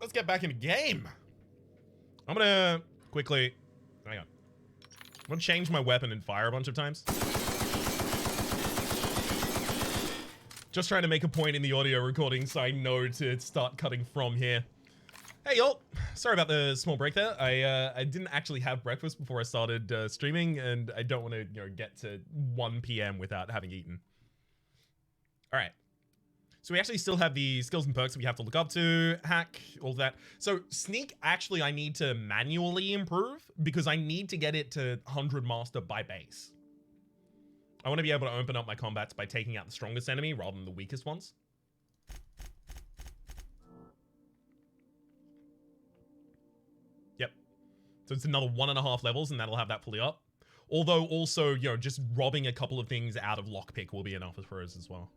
let's get back in the game. I'm gonna quickly, hang on. I'm gonna change my weapon and fire a bunch of times. Just trying to make a point in the audio recording so I know to start cutting from here. Hey y'all, sorry about the small break there. I didn't actually have breakfast before I started streaming, and I don't want to get to 1 p.m. without having eaten. All right. So we actually still have the skills and perks that we have to look up to, hack, all of that. So sneak, actually, I need to manually improve because I need to get it to 100 master by base. I want to be able to open up my combats by taking out the strongest enemy rather than the weakest ones. Yep. So it's another 1.5 levels and that'll have that fully up. Although also, just robbing a couple of things out of lockpick will be enough for us as well.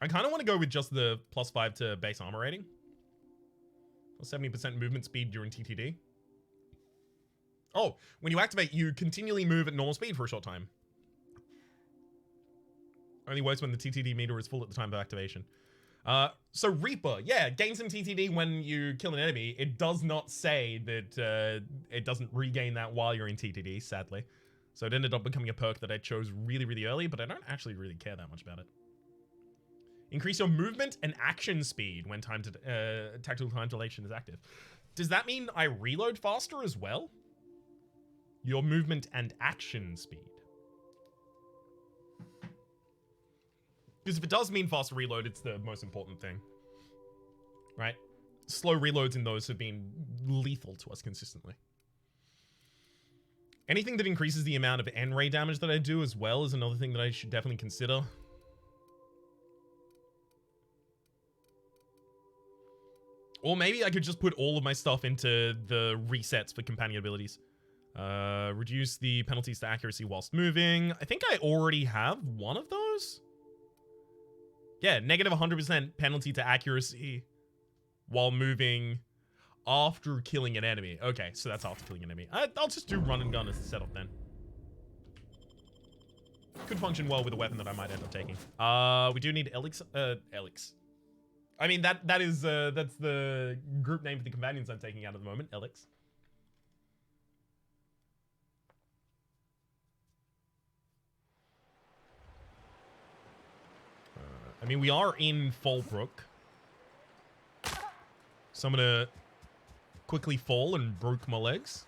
I kind of want to go with just the +5 to base armor rating. 70% movement speed during TTD. Oh, when you activate, you continually move at normal speed for a short time. Only works when the TTD meter is full at the time of activation. So Reaper, yeah, gain some TTD when you kill an enemy. It does not say that it doesn't regain that while you're in TTD, sadly. So it ended up becoming a perk that I chose really, really early, but I don't actually really care that much about it. Increase your movement and action speed when tactical time dilation is active. Does that mean I reload faster as well? Your movement and action speed. Because if it does mean faster reload, it's the most important thing. Right? Slow reloads in those have been lethal to us consistently. Anything that increases the amount of N-ray damage that I do as well is another thing that I should definitely consider. Or maybe I could just put all of my stuff into the resets for companion abilities. Reduce the penalties to accuracy whilst moving. I think I already have one of those. Yeah, negative 100% penalty to accuracy while moving after killing an enemy. Okay, so that's after killing an enemy. I'll just do run and gun as the setup then. Could function well with a weapon that I might end up taking. We do need Elix. I mean, that's the group name for the companions I'm taking out at the moment, Elix. I mean, we are in Fallbrook. So I'm gonna quickly fall and broke my legs.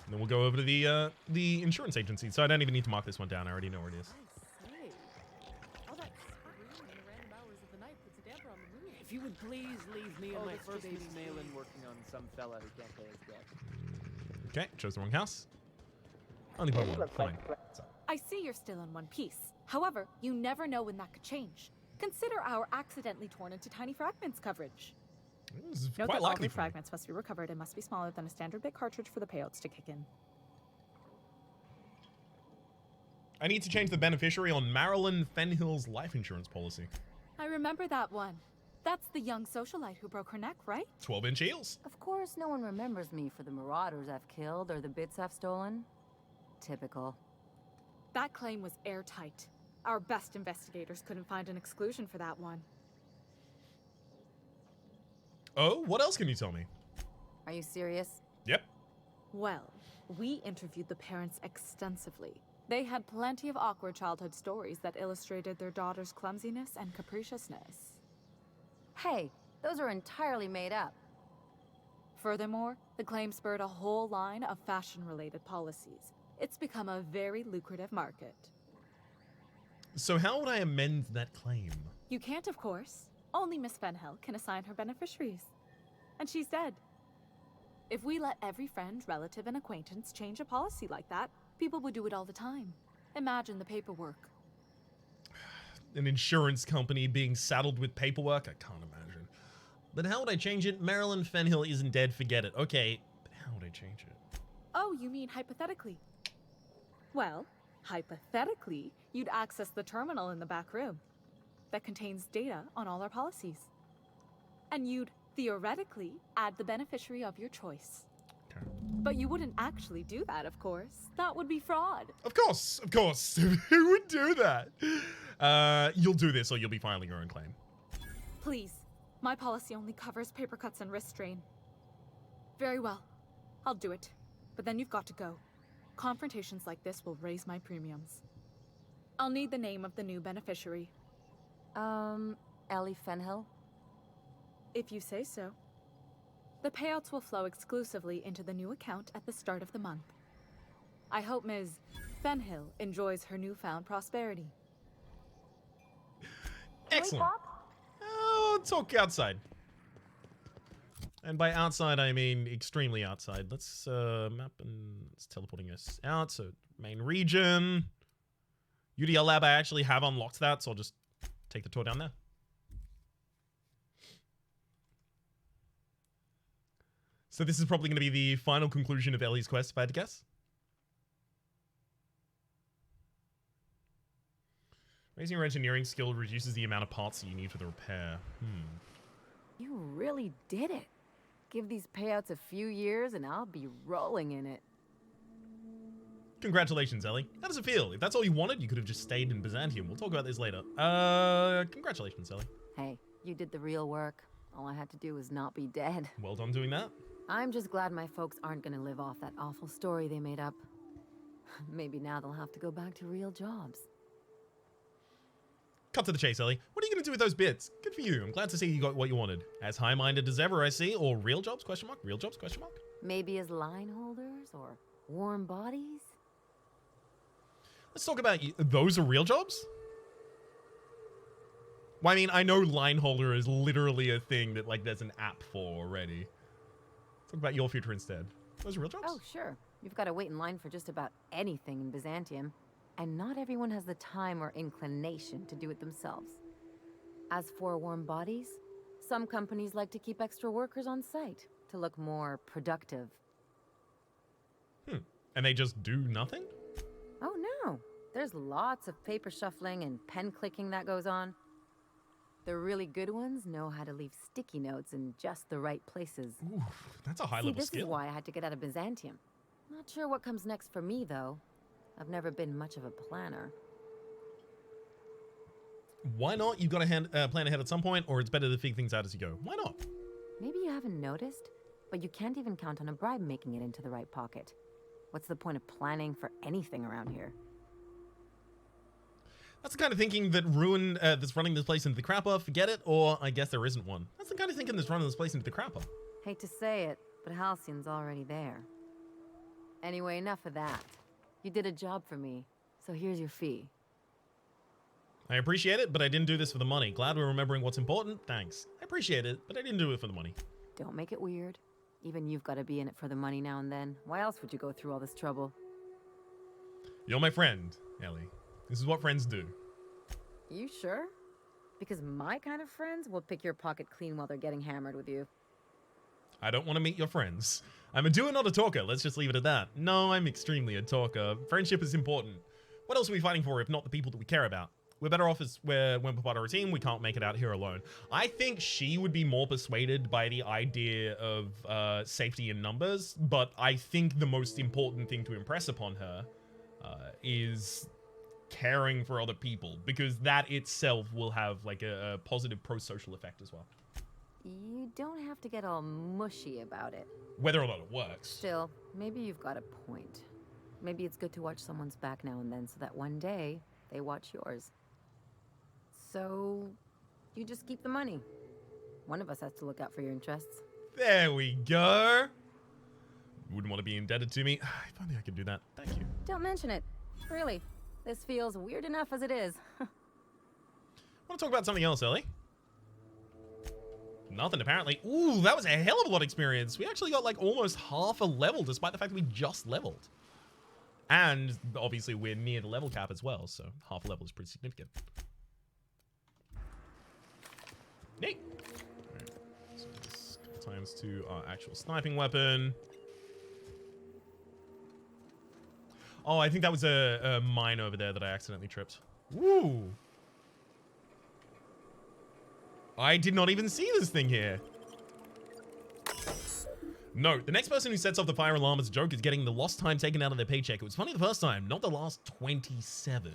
And then we'll go over to the insurance agency. So I don't even need to mark this one down. I already know where it is. If you would please leave me and my first Miss Malin working on some fella who can't pay his debt. Okay, chose the wrong house. Only by one, fine. So. I see you're still in one piece. However, you never know when that could change. Consider our accidentally torn into tiny fragments coverage. Note that all the fragments must be recovered and must be smaller than a standard bit cartridge for the payouts to kick in. I need to change the beneficiary on Marilyn Fenhill's life insurance policy. I remember that one. That's the young socialite who broke her neck, right? 12-inch heels. Of course, no one remembers me for the marauders I've killed or the bits I've stolen. Typical. That claim was airtight. Our best investigators couldn't find an exclusion for that one. Oh, what else can you tell me? Are you serious? Yep. Well, we interviewed the parents extensively. They had plenty of awkward childhood stories that illustrated their daughter's clumsiness and capriciousness. Hey, those are entirely made up. Furthermore, the claim spurred a whole line of fashion-related policies. It's become a very lucrative market. So how would I amend that claim? You can't, of course. Only Miss Fenhill can assign her beneficiaries. And she's dead. If we let every friend, relative, and acquaintance change a policy like that, people would do it all the time. Imagine the paperwork. An insurance company being saddled with paperwork? I can't imagine. But how would I change it? Marilyn Fenhill isn't dead, forget it. Okay, but how would I change it? Oh, you mean hypothetically? Well, hypothetically, you'd access the terminal in the back room that contains data on all our policies. And you'd, theoretically, add the beneficiary of your choice. Okay. But you wouldn't actually do that, of course. That would be fraud. Of course. Who would do that? You'll do this or you'll be filing your own claim. Please. My policy only covers paper cuts and wrist strain. Very well. I'll do it. But then you've got to go. Confrontations like this will raise my premiums. I'll need the name of the new beneficiary. Ellie Fenhill? If you say so. The payouts will flow exclusively into the new account at the start of the month. I hope Ms. Fenhill enjoys her newfound prosperity. Excellent. Oh, talk outside. And by outside, I mean extremely outside. Let's map and it's teleporting us out. So main region. UDL lab, I actually have unlocked that, so I'll just take the tour down there. So this is probably going to be the final conclusion of Ellie's quest, if I had to guess. Raising your engineering skill reduces the amount of parts that you need for the repair. You really did it. Give these payouts a few years and I'll be rolling in it. Congratulations, Ellie. How does it feel? If that's all you wanted, you could have just stayed in Byzantium. We'll talk about this later. Congratulations, Ellie. Hey, you did the real work. All I had to do was not be dead. Well done doing that. I'm just glad my folks aren't gonna live off that awful story they made up. Maybe now they'll have to go back to real jobs. Cut to the chase, Ellie. What are you going to do with those bits? Good for you. I'm glad to see you got what you wanted. As high-minded as ever, I see. Or real jobs, question mark? Real jobs, question mark? Maybe as line holders or warm bodies? Let's talk about those are real jobs? Well, I mean, I know line holder is literally a thing that, like, there's an app for already. Let's talk about your future instead. Those are real jobs? Oh, sure. You've got to wait in line for just about anything in Byzantium. And not everyone has the time or inclination to do it themselves. As for warm bodies, some companies like to keep extra workers on site to look more productive. And they just do nothing? Oh no, there's lots of paper shuffling and pen clicking that goes on. The really good ones know how to leave sticky notes in just the right places. Ooh, that's a high-level this skill. is why I had to get out of Byzantium. Not sure what comes next for me, though. I've never been much of a planner. Why not? You've got to plan ahead at some point, or it's better to figure things out as you go. Why not? Maybe you haven't noticed, but you can't even count on a bribe making it into the right pocket. What's the point of planning for anything around here? That's the kind of thinking that that's running this place into the crapper. Forget it, or I guess there isn't one. That's the kind of thinking that's running this place into the crapper. Hate to say it, but Halcyon's already there. Anyway, enough of that. You did a job for me, so here's your fee. I appreciate it, but I didn't do this for the money. Glad we're remembering what's important. Thanks. I appreciate it, but I didn't do it for the money. Don't make it weird. Even you've got to be in it for the money now and then. Why else would you go through all this trouble? You're my friend, Ellie. This is what friends do. You sure? Because my kind of friends will pick your pocket clean while they're getting hammered with you. I don't want to meet your friends. I'm a doer, not a talker. Let's just leave it at that. No, I'm extremely a talker. Friendship is important. What else are we fighting for if not the people that we care about? We're better off as when we're part of a team. We can't make it out here alone. I think she would be more persuaded by the idea of safety in numbers, but I think the most important thing to impress upon her is caring for other people, because that itself will have like a positive pro-social effect as well. You don't have to get all mushy about it. Whether or not it works. Still, maybe you've got a point. Maybe it's good to watch someone's back now and then so that one day they watch yours. So, you just keep the money. One of us has to look out for your interests. There we go. Wouldn't want to be indebted to me. If only I could do that. Thank you. Don't mention it. Really. This feels weird enough as it is. Want to talk about something else, Ellie? Nothing, apparently. Ooh, that was a hell of a lot of experience. We actually got like almost half a level, despite the fact that we just leveled. And obviously we're near the level cap as well, so half a level is pretty significant. Neat. Alright, so this times to our actual sniping weapon. Oh, I think that was a mine over there that I accidentally tripped. Woo! I did not even see this thing here. Note, the next person who sets off the fire alarm as a joke is getting the lost time taken out of their paycheck. It was funny the first time, not the last 27.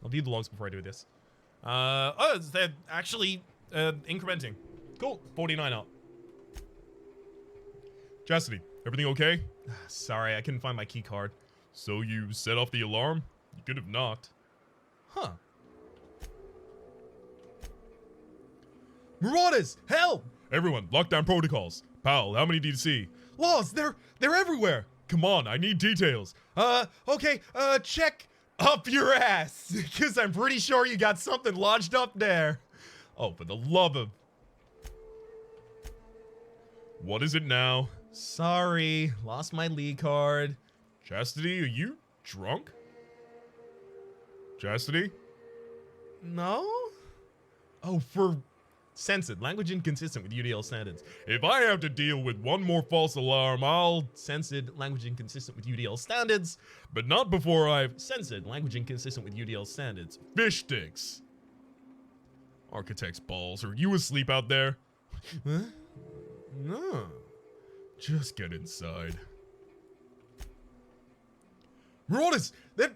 I'll view the logs before I do this. Oh, they're actually incrementing. Cool. 49 up. Chastity, everything okay? Sorry, I couldn't find my key card. So you set off the alarm? You could have knocked. Huh. Marauders! Help! Everyone, lockdown protocols. Pal, how many did you see? Laws, they're everywhere! Come on, I need details. Okay, check up your ass. Because I'm pretty sure you got something lodged up there. Oh, for the love of... What is it now? Sorry, lost my lead card. Chastity, are you drunk? Chastity? No? Oh, for censored. Language inconsistent with UDL standards. If I have to deal with one more false alarm, I'll censored language inconsistent with UDL standards, but not before I've censored language inconsistent with UDL standards. Fish sticks. Architect's balls. Are you asleep out there? Huh? No. Just get inside. Marauders! They're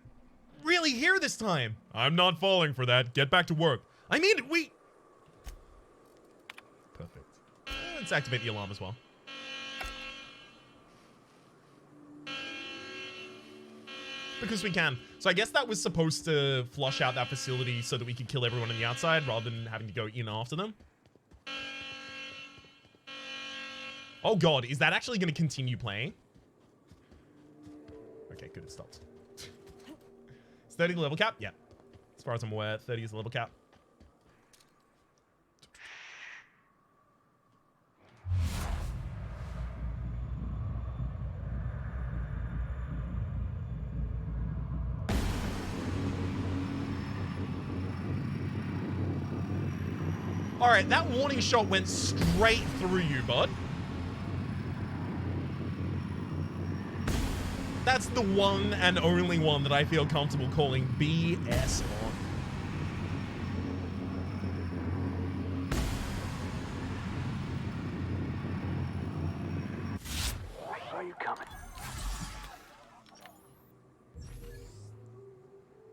really here this time! I'm not falling for that. Get back to work. I mean, we... Perfect. Let's activate the alarm as well. Because we can. So I guess that was supposed to flush out that facility so that we could kill everyone on the outside rather than having to go in after them. Oh god, is that actually going to continue playing? Okay, good, it stopped. Is 30 the level cap? Yeah. As far as I'm aware, 30 is the level cap. Alright, that warning shot went straight through you, bud. That's the one and only one that I feel comfortable calling BS on. I saw you coming.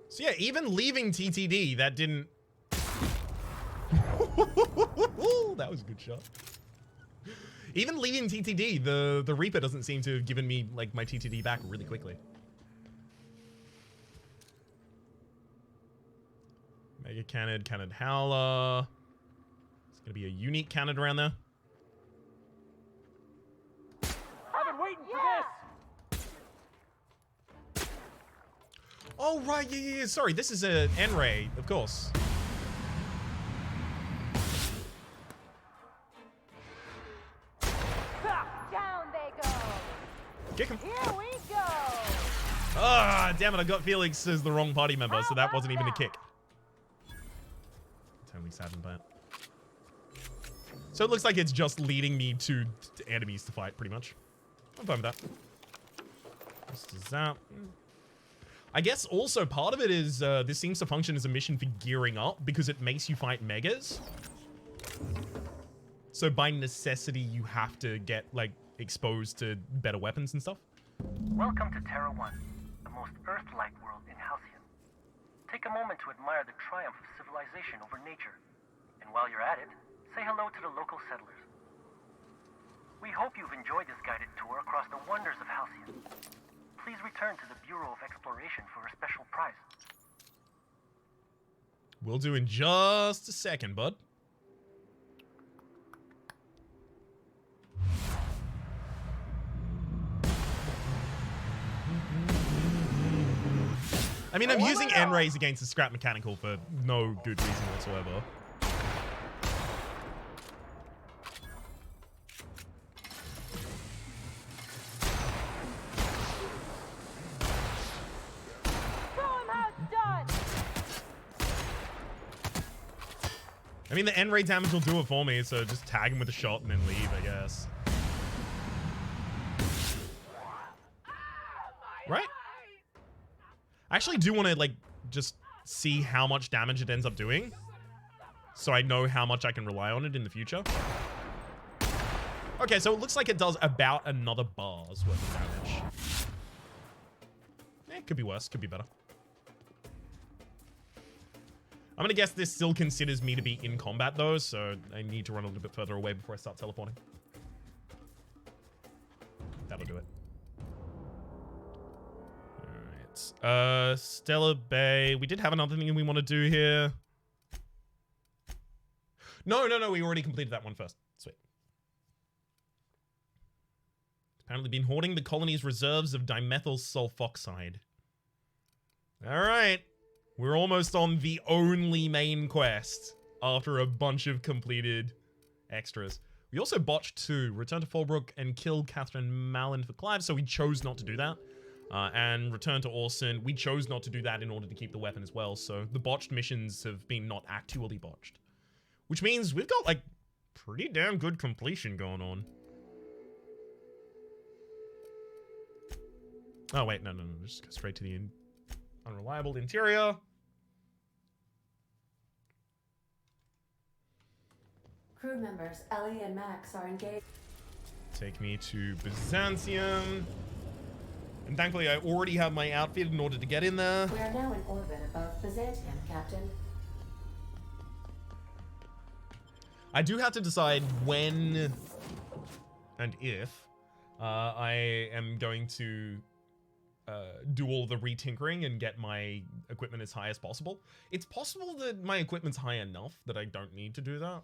So yeah, even leaving TTD, that didn't... That was a good shot. Even leaving TTD, the Reaper doesn't seem to have given me, like, my TTD back really quickly. Mega Cannon, Cannon Howler. There's gonna be a unique cannon around there. I've been waiting for this! Oh, right, yeah. Sorry, this is a N-Ray, of course. Down they go! Kick him. Here we go! Ah, damn it, I got Felix as the wrong party member, so that wasn't even a kick. Totally saddened by it. So it looks like it's just leading me to enemies to fight, pretty much. I'm fine with that. This is that. I guess also part of it is this seems to function as a mission for gearing up because it makes you fight megas. So by necessity, you have to get, like, exposed to better weapons and stuff. Welcome to Terra 1, the most Earth-like world in Halcyon. Take a moment to admire the triumph of civilization over nature. And while you're at it, say hello to the local settlers. We hope you've enjoyed this guided tour across the wonders of Halcyon. Please return to the Bureau of Exploration for a special prize. We'll do in just a second, bud. I mean, I'm using N-Rays against the Scrap Mechanical for no good reason whatsoever. I mean, the N-Ray damage will do it for me, so just tag him with a shot and then leave, I guess. Right? I actually do want to, like, just see how much damage it ends up doing. So I know how much I can rely on it in the future. Okay, so it looks like it does about another bar's worth of damage. It could be worse, could be better. I'm gonna guess this still considers me to be in combat though, so I need to run a little bit further away before I start teleporting. That'll do it. Alright. Stellar Bay. We did have another thing we want to do here. No, we already completed that one first. Sweet. Apparently been hoarding the colony's reserves of dimethyl sulfoxide. Alright. We're almost on the only main quest after a bunch of completed extras. We also botched 2. Return to Fallbrook and kill Catherine Mallon for Clive, so we chose not to do that. And return to Orson. We chose not to do that in order to keep the weapon as well, so the botched missions have been not actually botched. Which means we've got, like, pretty damn good completion going on. Oh, wait, no. Just go straight to the unreliable interior. Crew members Ellie and Max are engaged. Take me to Byzantium. And thankfully, I already have my outfit in order to get in there. We are now in orbit above Byzantium, Captain. I do have to decide when and if I am going to do all the retinkering and get my equipment as high as possible. It's possible that my equipment's high enough that I don't need to do that.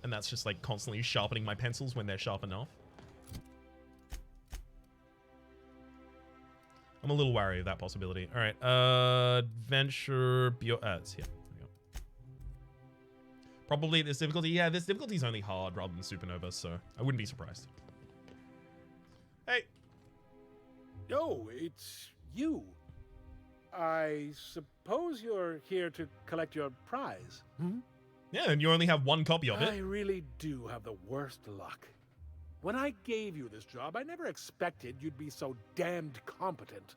And that's just like constantly sharpening my pencils when they're sharp enough. I'm a little wary of that possibility. All right, adventure, it's here. Probably this difficulty. Yeah, this difficulty is only hard rather than supernova, so I wouldn't be surprised. Hey. Oh, it's you. I suppose you're here to collect your prize. Hmm? Yeah, and you only have 1 copy of it. I really do have the worst luck. When I gave you this job, I never expected you'd be so damned competent.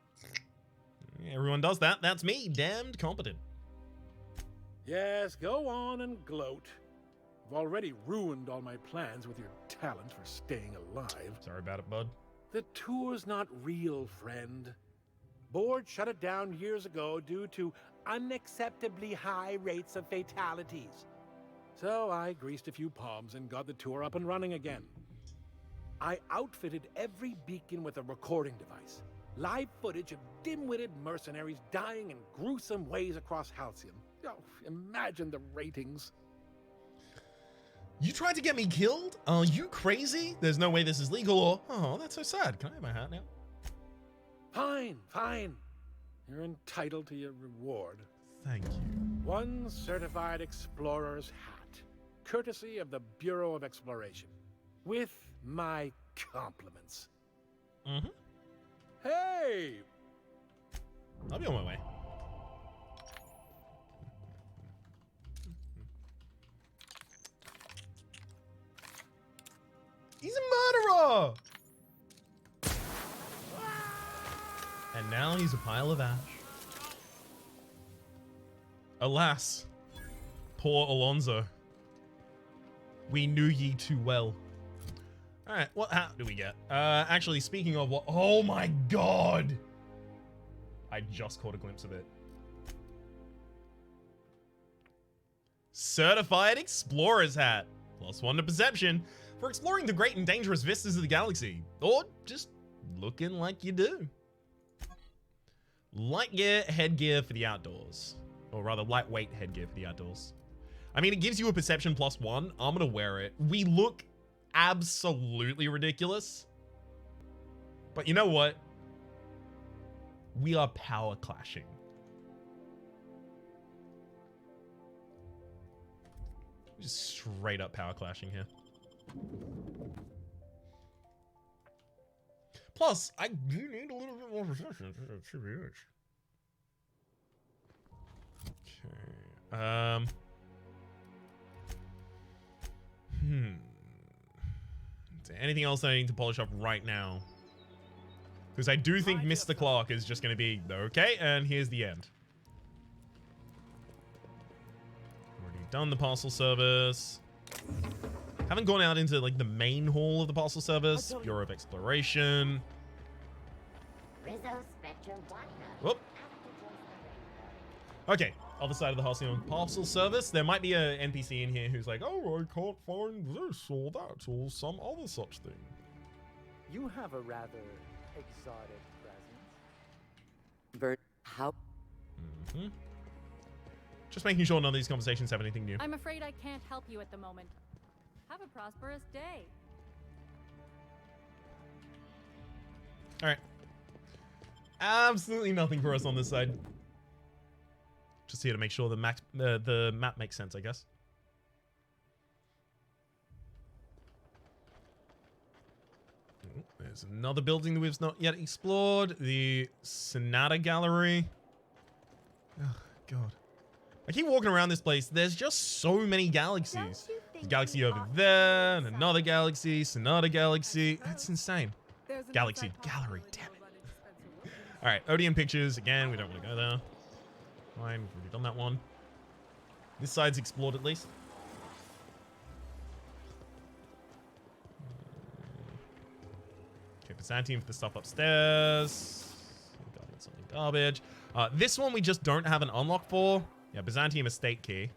Everyone does that. That's me, damned competent. Yes, go on and gloat. You've already ruined all my plans with your talent for staying alive. Sorry about it, bud. The tour's not real, friend. Board shut it down years ago due to unacceptably high rates of fatalities. So I greased a few palms and got the tour up and running again. I outfitted every beacon with a recording device. Live footage of dim-witted mercenaries dying in gruesome ways across Halcyon. Oh, imagine the ratings. You tried to get me killed? Are you crazy? There's no way this is legal or... Oh, that's so sad. Can I have my hat now? Fine. You're entitled to your reward. Thank you. 1 certified explorer's hat, courtesy of the Bureau of Exploration. With my compliments. Mm-hmm. Hey! I'll be on my way. He's a murderer! And now he's a pile of ash. Alas, poor Alonso. We knew ye too well. Alright, what hat do we get? Actually, speaking of what... Oh my god! I just caught a glimpse of it. Certified Explorer's Hat. +1 to Perception. For exploring the great and dangerous vistas of the galaxy. Or just looking like you do. Light gear, headgear for the outdoors. Or rather, lightweight headgear for the outdoors. I mean, it gives you a perception +1. I'm gonna wear it. We look absolutely ridiculous. But you know what? We are power clashing. Just straight up power clashing here. Plus, I do need a little bit more perception. Okay. Is there anything else I need to polish up right now? Because I do think Mr. Clarke is just going to be, okay, and here's the end. Already done the parcel service. Haven't gone out into, like, the main hall of the parcel service. Bureau of Exploration. Whoop. Okay, Other side of the Halcyon parcel service. There might be a NPC in here who's like, oh, I can't find this or that or some other such thing. You have a rather exotic presence. How? Mm-hmm. Just making sure none of these conversations have anything new. I'm afraid I can't help you at the moment. Have a prosperous day. All right. Absolutely nothing for us on this side. Just here to make sure the map makes sense, I guess. Ooh, there's another building that we've not yet explored. The Sonata Gallery. Oh, God. I keep walking around this place. There's just so many galaxies. There's a galaxy over there, and another galaxy, Sonata Galaxy. It's insane. Galaxy Gallery, damn it. All right, Odeon Pictures. Again, we don't want to go there. Fine, we've already done that one. This side's explored at least. Okay, Byzantium for the stuff upstairs. Something garbage. This one we just don't have an unlock for. Yeah, Byzantium estate key.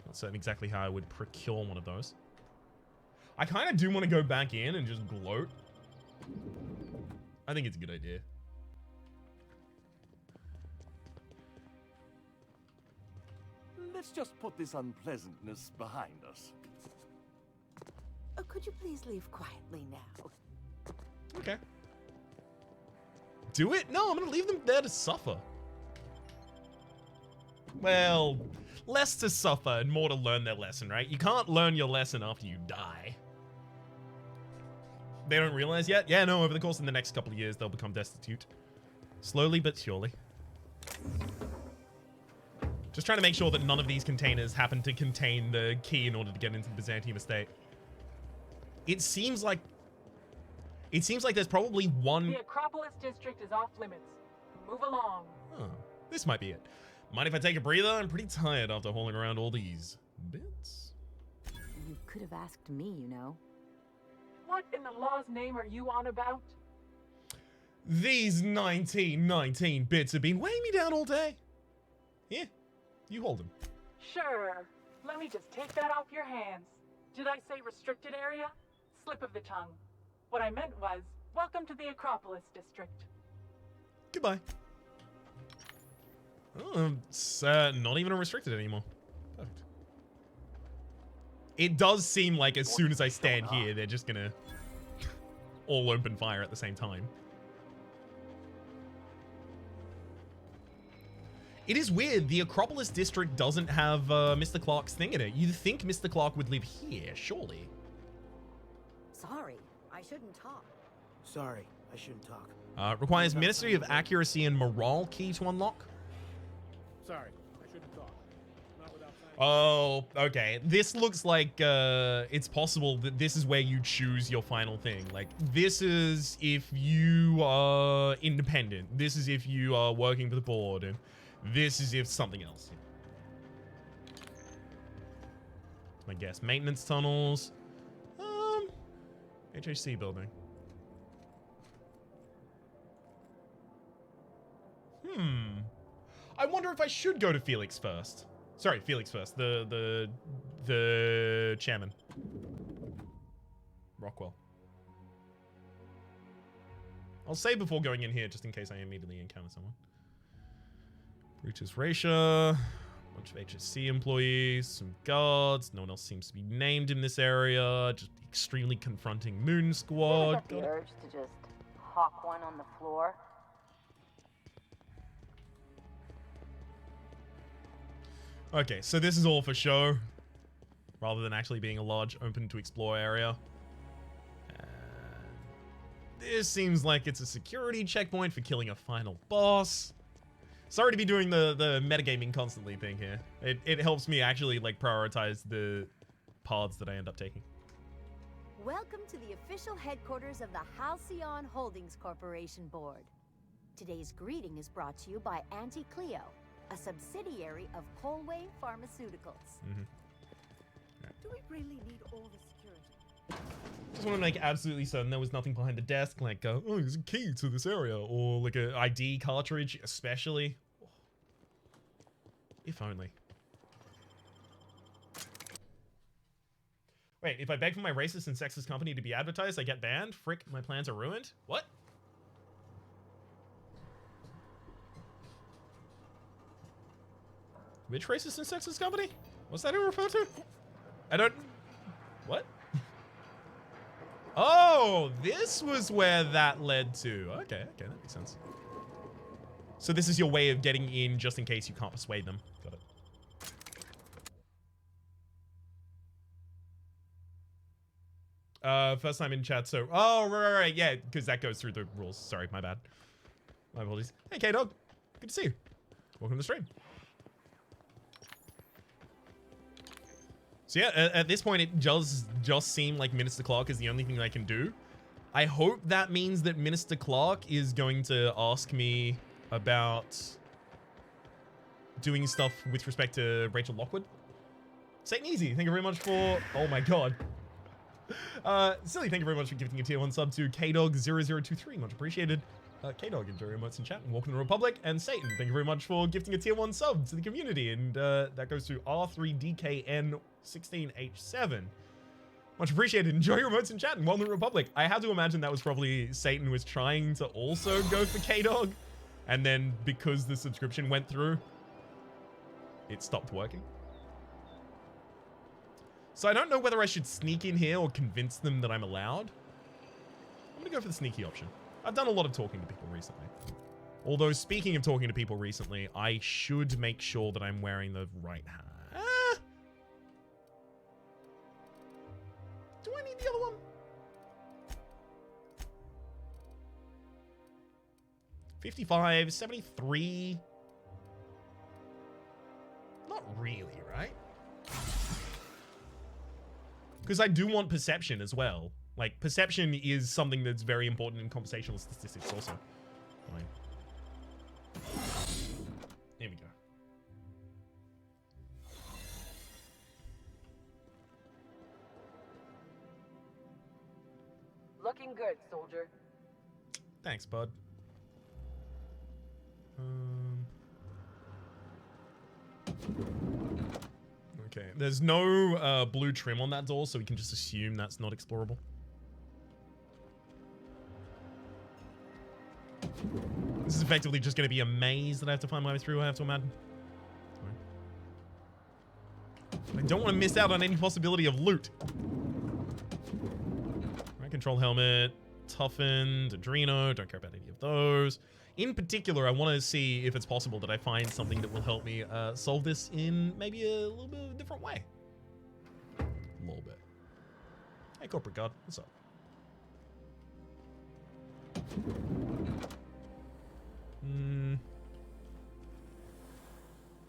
Not certain exactly how I would procure one of those. I kind of do want to go back in and just gloat. I think it's a good idea. Let's just put this unpleasantness behind us. Could you please leave quietly now? Okay. Do it? No, I'm gonna leave them there to suffer. Well, less to suffer and more to learn their lesson, right? You can't learn your lesson after you die. They don't realize yet? Yeah, no, over the course of the next couple of years, they'll become destitute. Slowly but surely. Just trying to make sure that none of these containers happen to contain the key in order to get into the Byzantium estate. It seems like there's probably one... The Acropolis district is off limits. Move along. Oh, this might be it. Mind if I take a breather? I'm pretty tired after hauling around all these bits. You could have asked me, you know. What in the law's name are you on about? These 19 bits have been weighing me down all day. Here, you hold them. Sure. Let me just take that off your hands. Did I say restricted area? Slip of the tongue. What I meant was, welcome to the Acropolis district. Goodbye. Oh, it's not even restricted anymore. Perfect. It does seem like as soon as I stand here, they're just gonna all open fire at the same time. It is weird. The Acropolis district doesn't have Mr. Clarke's thing in it. You'd think Mr. Clarke would live here, surely. Sorry, I shouldn't talk. Sorry, I shouldn't talk. Requires Ministry of Accuracy and Morale key to unlock. Sorry, I shouldn't talk. Not without signing. Oh, okay. This looks like it's possible that this is where you choose your final thing. Like, this is if you are independent. This is if you are working for the board. And this is if something else. I guess maintenance tunnels. HHC building. I wonder if I should go to Felix first. Sorry, Felix first. The chairman. Rockwell. I'll save before going in here just in case I immediately encounter someone. Brutus Racia. Bunch of HSC employees. Some guards. No one else seems to be named in this area. Just extremely confronting Moon Squad. You ever get the urge to just hawk one on the floor? Okay, so this is all for show, rather than actually being a large open to explore area. This seems like it's a security checkpoint for killing a final boss. Sorry to be doing the metagaming constantly thing here. It helps me actually like prioritize the paths that I end up taking. Welcome to the official headquarters of the Halcyon Holdings Corporation Board. Today's greeting is brought to you by Auntie Cleo, a subsidiary of Polway Pharmaceuticals. Do we really need all the security? Just want to make absolutely certain there was nothing behind the desk, like, oh, there's a key to this area, or like a ID cartridge, especially. If only. Wait, if I beg for my racist and sexist company to be advertised, I get banned? Frick, my plans are ruined? What? Which racist and sexist company? What's that refer to? I don't... What? Oh, this was where that led to. Okay, that makes sense. So this is your way of getting in just in case you can't persuade them. Got it. First time in chat, so... Oh, right, yeah, because that goes through the rules. Sorry, my bad. My apologies. Hey, K-Dog. Good to see you. Welcome to the stream. So yeah, at this point, it does just seem like Minister Clarke is the only thing I can do. I hope that means that Minister Clarke is going to ask me about doing stuff with respect to Rachel Lockwood. Satan Easy, thank you very much for... Oh my god. Silly, thank you very much for gifting a tier 1 sub to KDog0023, much appreciated. K-Dog, enjoy your emotes in chat, and welcome to the Republic. And Satan, thank you very much for gifting a tier 1 sub to the community. And that goes to R3DKN16H7. Much appreciated. Enjoy your emotes in chat, and welcome to the Republic. I have to imagine that was probably Satan was trying to also go for K-Dog. And then because the subscription went through, it stopped working. So I don't know whether I should sneak in here or convince them that I'm allowed. I'm going to go for the sneaky option. I've done a lot of talking to people recently. Although, speaking of talking to people recently, I should make sure that I'm wearing the right hat. Do I need the other one? $55, $73. Not really, right? Because I do want perception as well. Like, perception is something that's very important in conversational statistics also. Fine. Here we go. Looking good, soldier. Thanks, bud. Okay, there's no blue trim on that door, so we can just assume that's not explorable. This is effectively just going to be a maze that I have to find my way through, I have to imagine. I don't want to miss out on any possibility of loot. Right, control helmet, toughened, Adreno, don't care about any of those. In particular, I want to see if it's possible that I find something that will help me solve this in maybe a little bit of a different way. A little bit. Hey, Corporate Guard, what's up?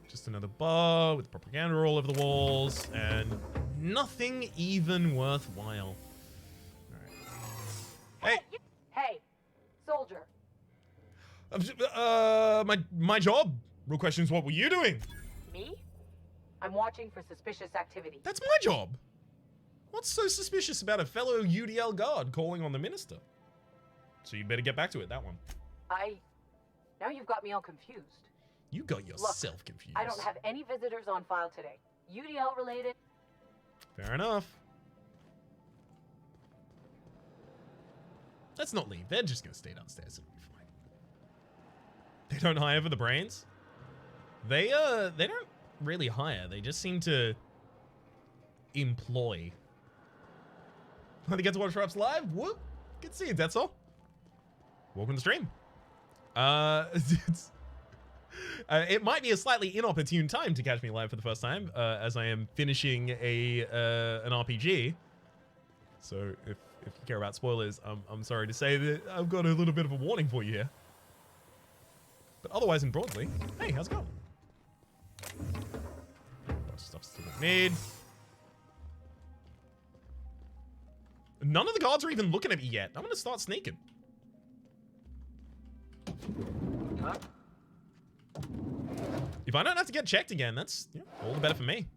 Just another bar with propaganda all over the walls, and nothing even worthwhile. All right. Hey! Hey, soldier. My job. Real question is, what were you doing? Me? I'm watching for suspicious activity. That's my job. What's so suspicious about a fellow UDL guard calling on the minister? So you better get back to it, that one. Now you've got me all confused. You got yourself confused. I don't have any visitors on file today. UDL related. Fair enough. Let's not leave. They're just gonna stay downstairs. It'll be fine. They don't hire for the brains? They don't really hire. They just seem to employ. When they get to watch Raps live? Whoop. Good to see you, that's all. Welcome to the stream. It might be a slightly inopportune time to catch me live for the first time, as I am finishing an RPG. So if you care about spoilers, I'm sorry to say that I've got a little bit of a warning for you here. But otherwise and broadly, hey, how's it going? Bunch of stuff still don't need. None of the guards are even looking at me yet. I'm gonna start sneaking. Huh? If I don't have to get checked again, that's all the better for me.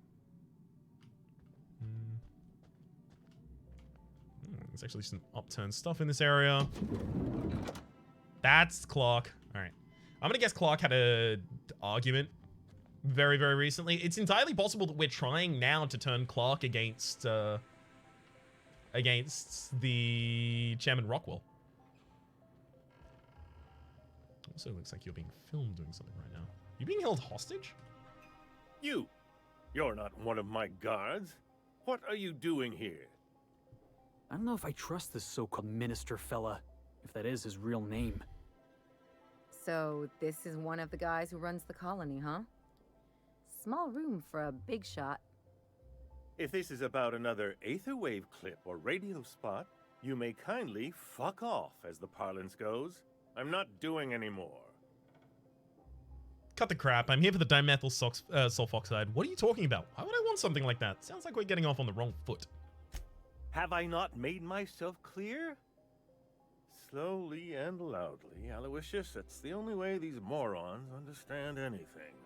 There's actually some upturned stuff in this area. That's Clarke. All right. I'm going to guess Clarke had an argument very, very recently. It's entirely possible that we're trying now to turn Clarke against the Chairman Rockwell. Also looks like you're being filmed doing something right now. You being held hostage? You're not one of my guards. What are you doing here? I don't know if I trust this so-called minister fella, if that is his real name. So, this is one of the guys who runs the colony, huh? Small room for a big shot. If this is about another Aetherwave clip or radio spot, you may kindly fuck off, as the parlance goes. I'm not doing any more. Cut the crap. I'm here for the dimethyl sulfoxide. What are you talking about? Why would I want something like that? Sounds like we're getting off on the wrong foot. Have I not made myself clear? Slowly and loudly, Aloysius, that's the only way these morons understand anything.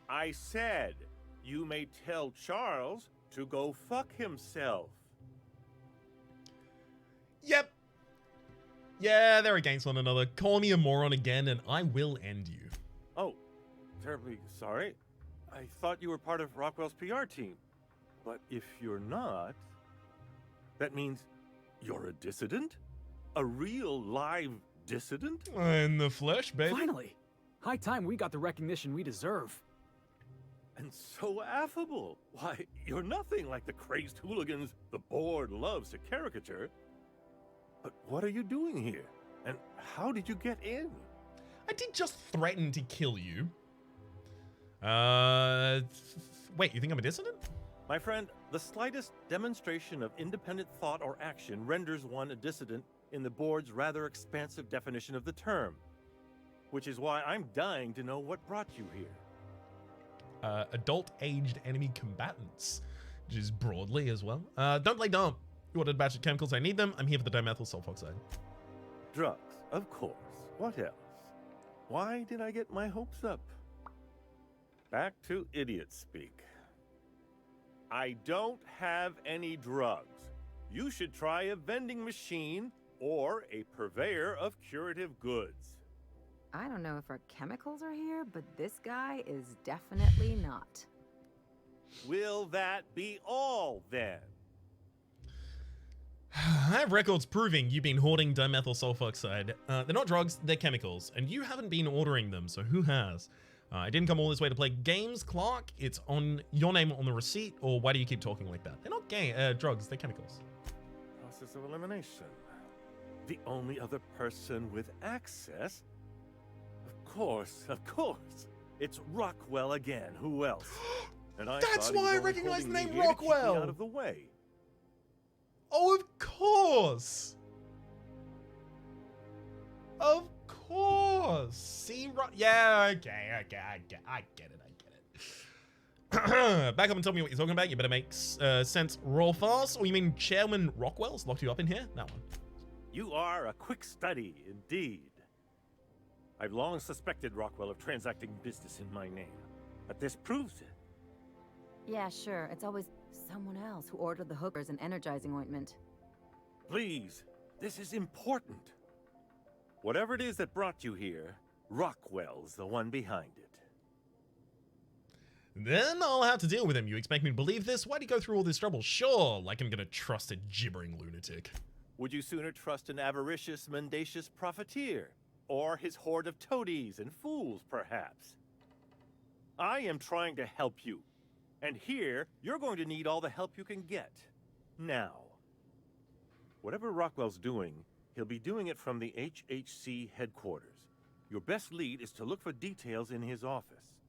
I said, you may tell Charles to go fuck himself. Yep. Yeah, they're against one another. Call me a moron again and I will end you. Oh, terribly sorry. I thought you were part of Rockwell's PR team. But if you're not, that means you're a dissident? A real live dissident? In the flesh, baby. Finally! High time we got the recognition we deserve. And so affable. Why, you're nothing like the crazed hooligans the board loves to caricature. But what are you doing here? And how did you get in? I did just threaten to kill you. Wait, you think I'm a dissident? My friend, the slightest demonstration of independent thought or action renders one a dissident in the board's rather expansive definition of the term. Which is why I'm dying to know what brought you here. Adult-aged enemy combatants, which is broadly as well. Don't play dumb. You ordered a batch of chemicals. I need them. I'm here for the dimethyl sulfoxide. Drugs, of course. What else? Why did I get my hopes up? Back to idiot speak. I don't have any drugs. You should try a vending machine or a purveyor of curative goods. I don't know if our chemicals are here, but this guy is definitely not. Will that be all, then? I have records proving you've been hoarding dimethyl sulfoxide. They're not drugs, they're chemicals, and you haven't been ordering them, so who has? I didn't come all this way to play games, Clarke. It's on your name on the receipt, or why do you keep talking like that? They're not drugs, they're chemicals. Process of elimination. The only other person with access? Of course. It's Rockwell again. Who else? And I That's why I recognize the name Rockwell. Out of the way. Oh, of course. Of course. See, yeah, okay, I get it. Back up and tell me what you're talking about. You better make sense real fast. Or you mean Chairman Rockwell's locked you up in here? That one. You are a quick study, indeed. I've long suspected Rockwell of transacting business in my name, but this proves it. Yeah, sure. It's always someone else who ordered the hookers and energizing ointment. Please, this is important. Whatever it is that brought you here, Rockwell's the one behind it. Then I'll have to deal with him. You expect me to believe this? Why'd he go through all this trouble? Sure, like I'm gonna trust a gibbering lunatic. Would you sooner trust an avaricious, mendacious profiteer? Or his horde of toadies and fools, perhaps? I am trying to help you. And here, you're going to need all the help you can get. Now. Whatever Rockwell's doing, he'll be doing it from the HHC headquarters. Your best lead is to look for details in his office.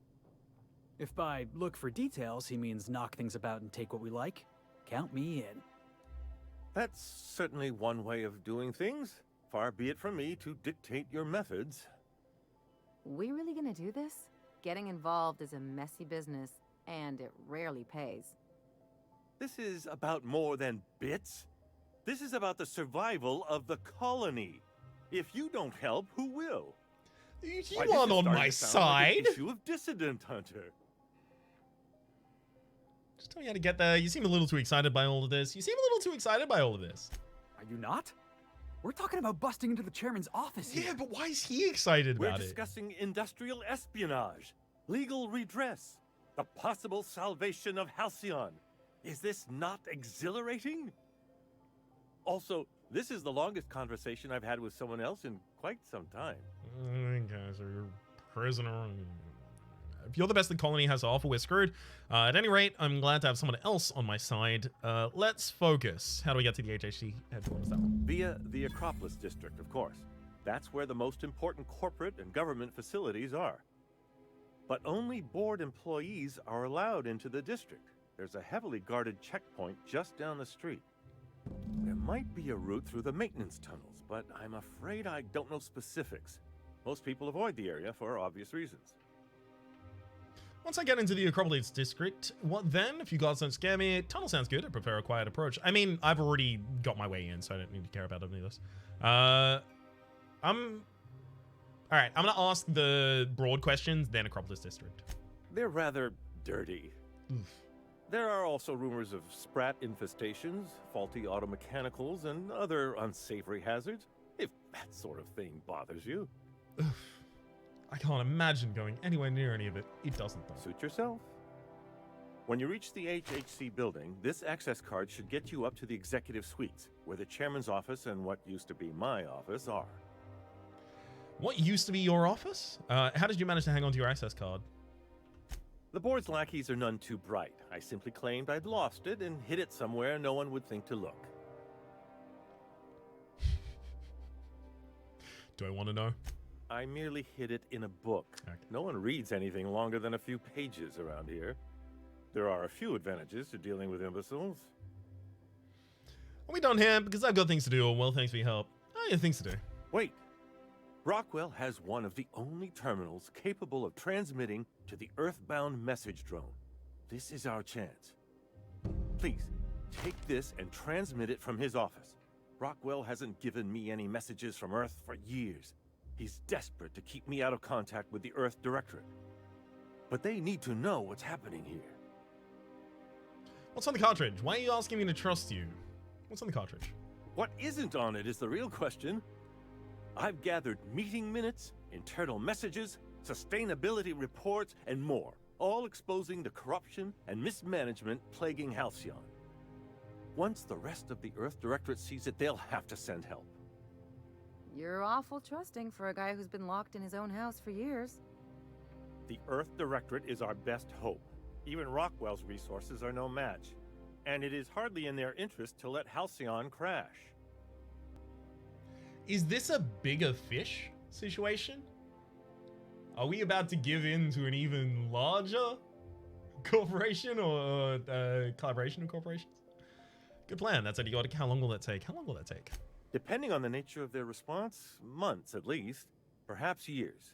If by look for details he means knock things about and take what we like, count me in. That's certainly one way of doing things. Far be it from me to dictate your methods. We really gonna do this? Getting involved is a messy business, and it rarely pays. This is about more than bits. This is about the survival of the colony. If you don't help, who will? You aren't on my side. Like an issue of Dissident Hunter. Just tell me how to get there. You seem a little too excited by all of this. Are you not? We're talking about busting into the chairman's office here. Yeah, but why is he excited about it? We're discussing industrial espionage. legal redress, the possible salvation of Halcyon. Is this not exhilarating? Also, this is the longest conversation I've had with someone else in quite some time. Guys, are you a prisoner? If you're the best the colony has to offer, we're screwed. At any rate, I'm glad to have someone else on my side. Let's focus. How do we get to the HHC headquarters? That one? Via the Acropolis district, of course. That's where the most important corporate and government facilities are. But only board employees are allowed into the district. There's a heavily guarded checkpoint just down the street. There might be a route through the maintenance tunnels, but I'm afraid I don't know specifics. Most people avoid the area for obvious reasons. Once I get into the Acropolis district, what then? If you guys don't scare me, tunnel sounds good. I prefer a quiet approach. I mean, I've already got my way in, so I don't need to care about any of this. Alright, I'm gonna ask the broad questions, then Acropolis district. They're rather dirty. Oof. There are also rumors of sprat infestations, faulty automechanicals, and other unsavory hazards, if that sort of thing bothers you. Oof. I can't imagine going anywhere near any of it. It doesn't, though. Suit yourself. When you reach the HHC building, this access card should get you up to the executive suites, where the chairman's office and what used to be my office are. What used to be your office? How did you manage to hang on to your access card? The board's lackeys are none too bright. I simply claimed I'd lost it and hid it somewhere no one would think to look. Do I want to know? I merely hid it in a book. Okay. No one reads anything longer than a few pages around here. There are a few advantages to dealing with imbeciles. Are we done here? Because I've got things to do. Well, thanks for your help. I have things to do. Wait. Rockwell has one of the only terminals capable of transmitting to the Earthbound message drone. This is our chance. Please, take this and transmit it from his office. Rockwell hasn't given me any messages from Earth for years. He's desperate to keep me out of contact with the Earth Directorate. But they need to know what's happening here. What's on the cartridge? Why are you asking me to trust you? What's on the cartridge? What isn't on it is the real question. I've gathered meeting minutes, internal messages, sustainability reports, and more, all exposing the corruption and mismanagement plaguing Halcyon. Once the rest of the Earth Directorate sees it, they'll have to send help. You're awful trusting for a guy who's been locked in his own house for years. The Earth Directorate is our best hope. Even Rockwell's resources are no match. And it is hardly in their interest to let Halcyon crash. Is this a bigger fish situation? Are we about to give in to an even larger corporation or collaboration of corporations? Good plan. That's idiotic. How long will that take? How long will that take? Depending on the nature of their response, months at least, perhaps years.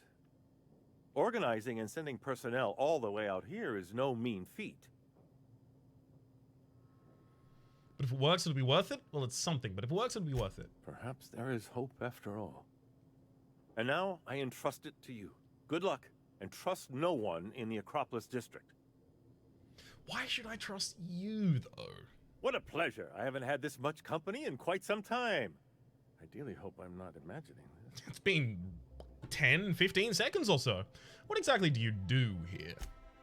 Organizing and sending personnel all the way out here is no mean feat. But if it works, it'll be worth it? Well, it's something, but if it works, it'll be worth it. Perhaps there is hope after all. And now I entrust it to you. Good luck, and trust no one in the Acropolis district. Why should I trust you, though? What a pleasure. I haven't had this much company in quite some time. Ideally hope I'm not imagining this. It's been 10, 15 seconds or so. What exactly do you do here?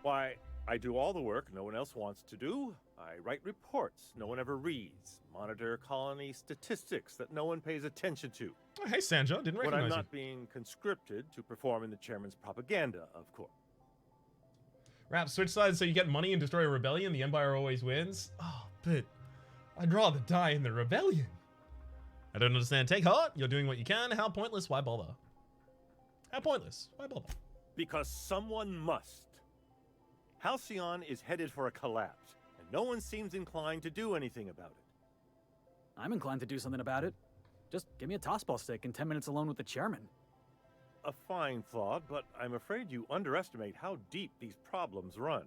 Why, I do all the work no one else wants to do. I write reports no one ever reads. Monitor colony statistics that no one pays attention to. Oh, hey, Sanja, didn't recognize you. When I'm not being conscripted to perform in the chairman's propaganda, of course. Rap, switch sides so you get money and destroy a rebellion. The Empire always wins. Oh, but I'd rather die in the rebellion. I don't understand. Take heart. You're doing what you can. How pointless? Why bother? How pointless? Why bother? Because someone must. Halcyon is headed for a collapse, and no one seems inclined to do anything about it. I'm inclined to do something about it. Just give me a tossball stick and 10 minutes alone with the chairman. A fine thought, but I'm afraid you underestimate how deep these problems run,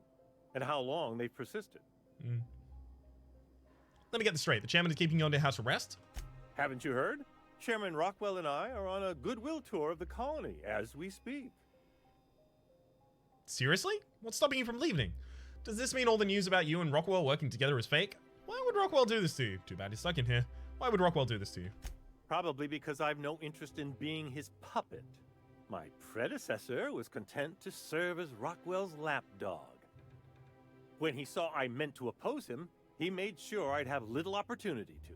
and how long they've persisted. Let me get this straight. The chairman is keeping you under house arrest? Haven't you heard? Chairman Rockwell and I are on a goodwill tour of the colony as we speak. Seriously? What's stopping you from leaving? Does this mean all the news about you and Rockwell working together is fake? Why would Rockwell do this to you? Too bad he's stuck in here. Why would Rockwell do this to you? Probably because I've no interest in being his puppet. My predecessor was content to serve as Rockwell's lapdog. When he saw I meant to oppose him, he made sure I'd have little opportunity to.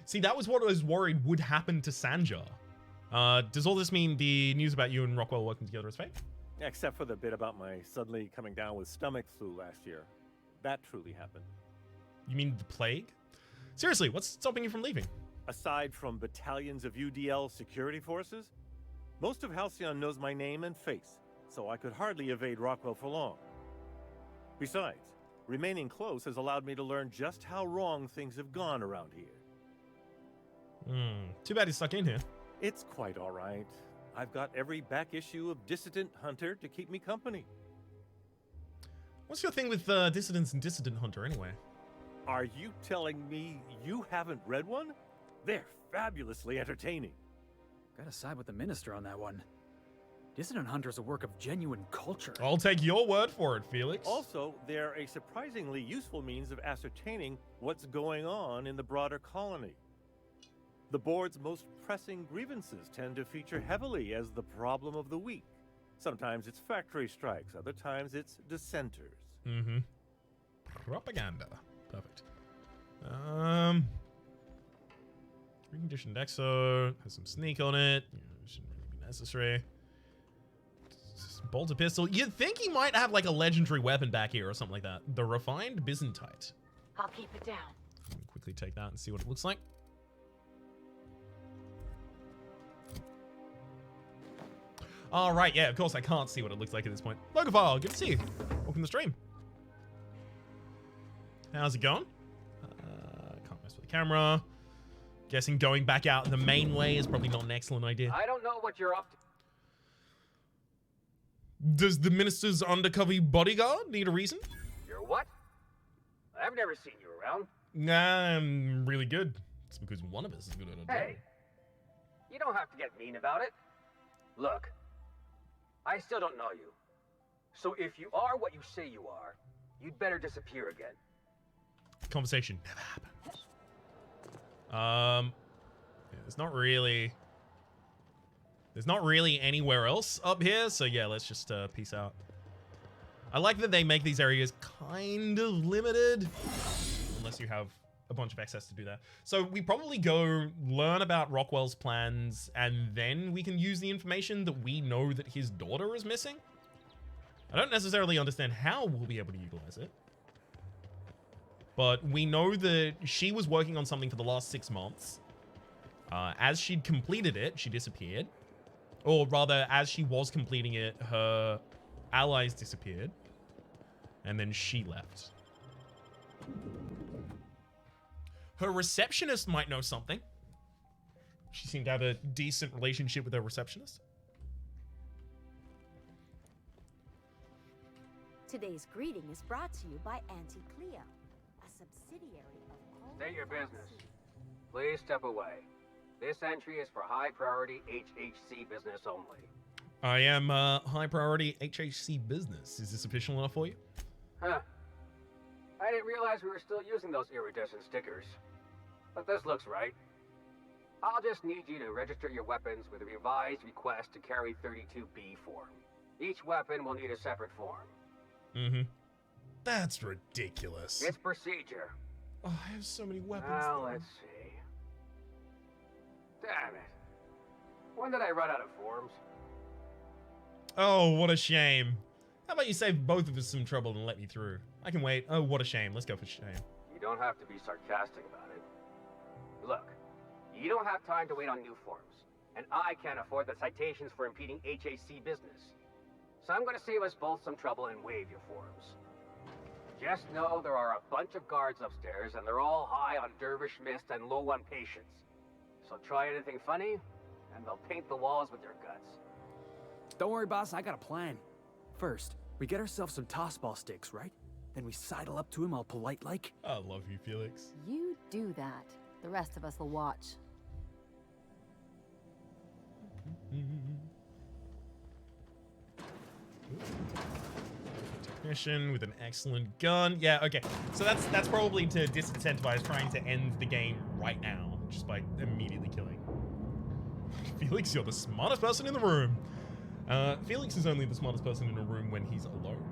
See, that was what I was worried would happen to Sanjar. Does all this mean the news about you and Rockwell working together is fake? Except for the bit about my suddenly coming down with stomach flu last year. That truly happened. You mean the plague? Seriously, what's stopping you from leaving? Aside from battalions of UDL security forces, most of Halcyon knows my name and face, so I could hardly evade Rockwell for long. Besides, remaining close has allowed me to learn just how wrong things have gone around here. Too bad he's stuck in here. It's quite all right. I've got every back issue of Dissident Hunter to keep me company. What's your thing with Dissidents and Dissident Hunter anyway? Are you telling me you haven't read one? They're fabulously entertaining. Gotta side with the Minister on that one. Dissident Hunter is a work of genuine culture. I'll take your word for it, Felix. Also, they're a surprisingly useful means of ascertaining what's going on in the broader colony. The board's most pressing grievances tend to feature heavily as the problem of the week. Sometimes it's factory strikes, other times it's dissenters. Mm-hmm. Propaganda. Perfect. Reconditioned Exo. Has some sneak on it. Shouldn't really be necessary. Bolter pistol. You'd think he might have like a legendary weapon back here or something like that. The refined Byzantite. I'll keep it down. Let me quickly take that and see what it looks like. All right, yeah, of course I can't see what it looks like at this point. Logophile, good to see you. Welcome to the stream. How's it going? Can't mess with the camera. Guessing going back out the main way is probably not an excellent idea. I don't know what you're up to. Does the minister's undercover bodyguard need a reason? You're what? I've never seen you around. Nah, I'm really good. It's because one of us is good at it. Hey, you don't have to get mean about it. Look, I still don't know you. So if you are what you say you are, you'd better disappear again. Conversation never happened. Yeah, there's not really anywhere else up here, so yeah, let's just peace out. I like that they make these areas kind of limited, unless you have a bunch of access to do that. So we probably go learn about Rockwell's plans, and then we can use the information that we know that his daughter is missing. I don't necessarily understand how we'll be able to utilize it, but we know that she was working on something for the last 6 months. As she'd completed it, she disappeared. Or rather, as she was completing it, her allies disappeared. And then she left. Her receptionist might know something. She seemed to have a decent relationship with her receptionist. Today's greeting is brought to you by Auntie Cleo, a subsidiary of... State your business. Please step away. This entry is for high priority HHC business only. I am high priority HHC business. Is this official enough for you? Huh. I didn't realize we were still using those iridescent stickers. But this looks right. I'll just need you to register your weapons with a revised request to carry 32B form. Each weapon will need a separate form. Mm-hmm. That's ridiculous. It's procedure. Oh, I have so many weapons. Now, let's see. Damn it. When did I run out of forms? Oh, what a shame. How about you save both of us some trouble and let me through? I can wait. Oh, what a shame. Let's go for shame. You don't have to be sarcastic about it. Look, you don't have time to wait on new forms, and I can't afford the citations for impeding HAC business. So I'm going to save us both some trouble and waive your forms. Just know there are a bunch of guards upstairs, and they're all high on dervish mist and low on patience. So try anything funny, and they'll paint the walls with their guts. Don't worry, boss, I got a plan. First, we get ourselves some tossball sticks, right? Then we sidle up to him all polite-like. I love you, Felix. You do that. The rest of us will watch. Technician with an excellent gun. Yeah, okay. So that's probably to disincentivize trying to end the game right now, just by immediately killing. Felix, you're the smartest person in the room. Felix is only the smartest person in a room when he's alone.